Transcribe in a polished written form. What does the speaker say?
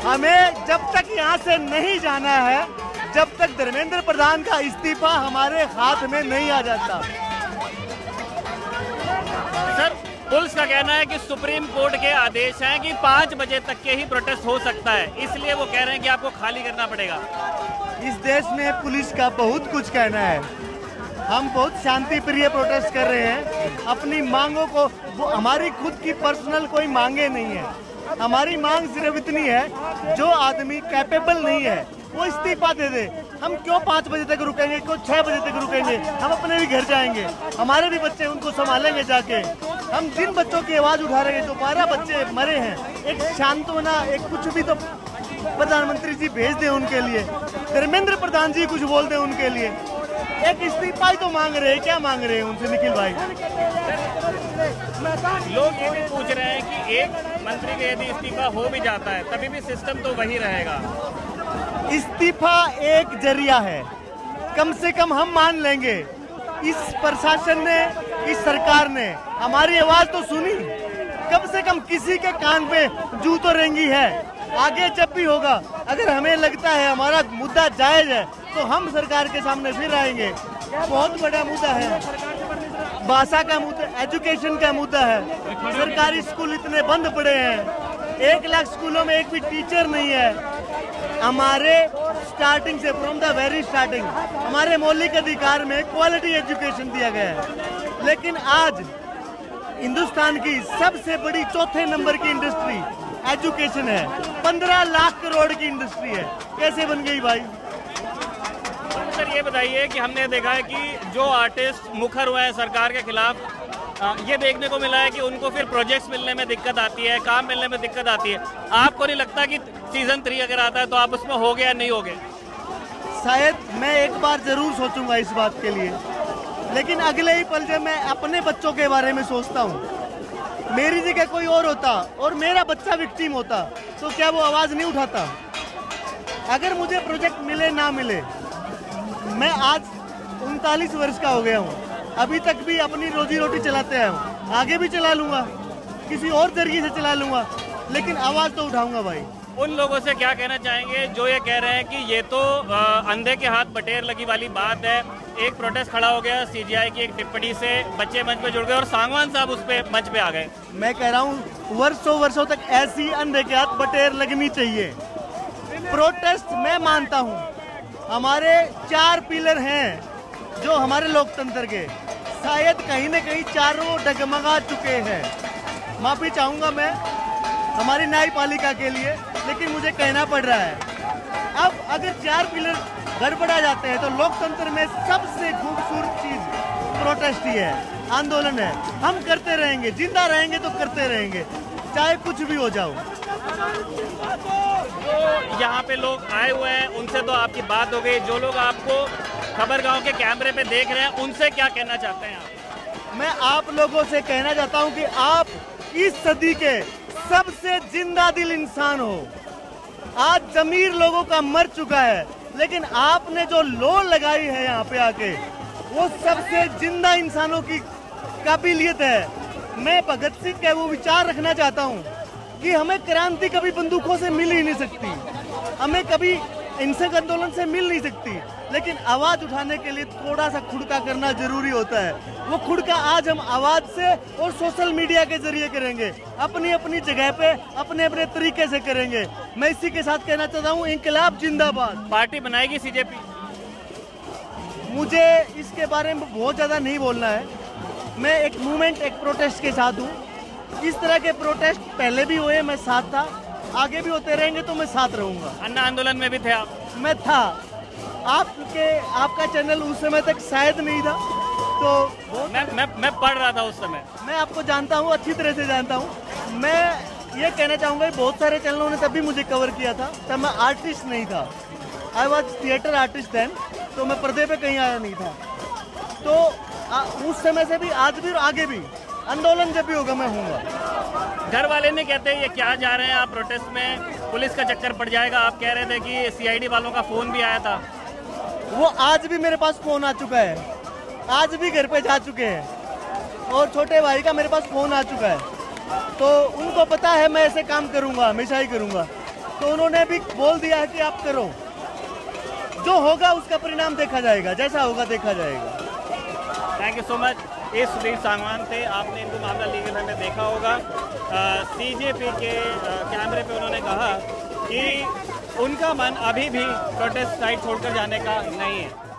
हमें जब तक यहाँ से नहीं जाना है, जब तक धर्मेंद्र प्रधान का इस्तीफा हमारे हाथ में नहीं आ जाता। सर, पुलिस का कहना है कि सुप्रीम कोर्ट के आदेश हैं कि 5 बजे तक के ही प्रोटेस्ट हो सकता है, इसलिए वो कह रहे हैं कि आपको खाली करना पड़ेगा। इस देश में पुलिस का बहुत कुछ कहना है। हम बहुत शांति प्रिय प्रोटेस्ट कर रहे हैं अपनी मांगों को। वो हमारी खुद की पर्सनल कोई मांगे नहीं है। हमारी मांग सिर्फ इतनी है, जो आदमी कैपेबल नहीं है वो इस्तीफा दे दे। हम क्यों 5 बजे तक रुकेंगे, क्यों 6 बजे तक रुकेंगे? हम अपने भी घर जाएंगे, हमारे भी बच्चे उनको संभालेंगे जाके। हम जिन बच्चों की आवाज उठा रहे हैं, जो 12 बच्चे मरे हैं, एक सांत्वना, एक कुछ भी तो प्रधानमंत्री जी भेज दें उनके लिए, धर्मेंद्र प्रधान जी कुछ बोल दें उनके लिए। एक इस्तीफा ही तो मांग रहे हैं, क्या मांग रहे हैं उनसे निखिल भाई? लोग ये भी पूछ रहे हैं कि एक मंत्री का यदि इस्तीफा हो भी जाता है तभी भी सिस्टम तो वही रहेगा। इस्तीफा एक जरिया है, कम से कम हम मान लेंगे। इस प्रशासन ने, इस सरकार ने हमारी आवाज तो सुनी, कम से कम किसी के कान पे जू तो रेंगी है। आगे जब भी होगा, अगर हमें लगता है हमारा मुद्दा जायज है तो हम सरकार के सामने फिर आएंगे। बहुत बड़ा मुद्दा है, भाषा का मुद्दा, एजुकेशन का मुद्दा है। सरकारी स्कूल इतने बंद पड़े हैं, 1 लाख स्कूलों में एक भी टीचर नहीं है। हमारे स्टार्टिंग से, फ्रॉम द वेरी स्टार्टिंग, हमारे मौलिक अधिकार में क्वालिटी एजुकेशन दिया गया है। लेकिन आज हिंदुस्तान की सबसे बड़ी 4थे नंबर की इंडस्ट्री एजुकेशन है। 15 लाख करोड़ की इंडस्ट्री है, कैसे बन गई भाई? सर, ये बताइए कि हमने देखा है कि जो आर्टिस्ट मुखर हुए हैं सरकार के खिलाफ, ये देखने को मिला है कि उनको फिर प्रोजेक्ट्स मिलने में दिक्कत आती है, काम मिलने में दिक्कत आती है। आपको नहीं लगता कि सीजन 3 अगर आता है तो आप उसमें हो गए या नहीं हो गए? शायद मैं एक बार जरूर सोचूंगा इस बात के लिए, लेकिन अगले ही पल जब मैं अपने बच्चों के बारे में सोचता हूँ, मेरी जगह कोई और होता और मेरा बच्चा विक्टिम होता, तो क्या वो आवाज नहीं उठाता? अगर मुझे प्रोजेक्ट मिले ना मिले, मैं आज 39 वर्ष का हो गया हूँ, अभी तक भी अपनी रोजी रोटी चलाते आया हूँ, आगे भी चला लूंगा, किसी और जरिए से चला लूंगा, लेकिन आवाज तो उठाऊंगा भाई। उन लोगों से क्या कहना चाहेंगे जो ये कह रहे हैं कि ये तो अंधे के हाथ बटेर लगी वाली बात है? एक प्रोटेस्ट खड़ा हो गया सीजीआई की एक टिप्पणी से, बच्चे मंच पे जुड़ गए और सांगवान साहब उस पे मंच पे आ गए। मैं कह रहा हूँ वर्षों वर्षों तक ऐसी अंधे के हाथ बटेर लगनी चाहिए। प्रोटेस्ट मैं मानता हूँ, हमारे 4 पिलर हैं जो हमारे लोकतंत्र के, शायद कहीं न कहीं चारों डगमगा चुके हैं। माफी चाहूंगा मैं हमारी न्यायपालिका के लिए, लेकिन मुझे कहना पड़ रहा है। अब अगर 4 पिलर गड़बड़ा जाते हैं तो लोकतंत्र में सबसे खूबसूरत चीज प्रोटेस्ट ही है, आंदोलन है। हम करते रहेंगे, जिंदा रहेंगे तो करते रहेंगे, चाहे कुछ भी हो जाओ। तो यहाँ पे लोग आए हुए हैं, उनसे तो आपकी बात हो गई। जो लोग आपको खबरगांव के कैमरे पे देख रहे हैं, उनसे क्या कहना चाहते हैं आप? मैं आप लोगों से कहना चाहता हूँ कि आप इस सदी के सबसे जिंदा दिल इंसान हो। आज जमीर लोगों का मर चुका है, लेकिन आपने जो लो लगाई है यहाँ पे आके, वो सबसे जिंदा इंसानों की काबिलियत है। मैं भगत सिंह के वो विचार रखना चाहता हूँ कि हमें क्रांति कभी बंदूकों से मिल ही नहीं सकती, हमें कभी हिंसक आंदोलन से मिल नहीं सकती, लेकिन आवाज उठाने के लिए थोड़ा सा खुड़का करना जरूरी होता है। वो खुड़का आज हम आवाज से और सोशल मीडिया के जरिए करेंगे, अपनी अपनी जगह पे अपने अपने तरीके से करेंगे। मैं इसी के साथ कहना चाहता हूँ, इंकलाब जिंदाबाद। पार्टी बनाएगी सीजेपी? मुझे इसके बारे में बहुत ज्यादा नहीं बोलना है। मैं एक मूवमेंट, एक प्रोटेस्ट के साथ हूँ। इस तरह के प्रोटेस्ट पहले भी हुए, मैं साथ था, आगे भी होते रहेंगे तो मैं साथ रहूंगा। अन्ना आंदोलन में भी थे आप? मैं था। आपका चैनल उस समय तक शायद नहीं था, तो मैं पढ़ रहा था उस समय। मैं आपको जानता हूँ, अच्छी तरह से जानता हूँ। मैं ये कहना चाहूँगा, बहुत सारे चैनलों ने तब भी मुझे कवर किया था, तब मैं आर्टिस्ट नहीं था। I was theatre artist then, तो मैं पर्दे पे कहीं आया नहीं था। तो उस समय से भी, आज भी और आगे भी आंदोलन जब भी होगा मैं हूँगा। घर वाले नहीं कहते ये क्या जा रहे हैं आप प्रोटेस्ट में, पुलिस का चक्कर पड़ जाएगा? आप कह रहे थे कि सीआईडी वालों का फोन भी आया था। वो आज भी मेरे पास फोन आ चुका है, आज भी घर पे जा चुके हैं, और छोटे भाई का मेरे पास फोन आ चुका है। तो उनको पता है मैं ऐसे काम करूँगा, हमेशा ही करूँगा। तो उन्होंने भी बोल दिया है कि आप करो, जो होगा उसका परिणाम देखा जाएगा, जैसा होगा देखा जाएगा। Thank you so much. ये सुधीर सांगवान थे, आपने इनको मामला लीगल में देखा होगा। सीजेपी के कैमरे पे उन्होंने कहा कि उनका मन अभी भी प्रोटेस्ट साइट छोड़कर जाने का नहीं है।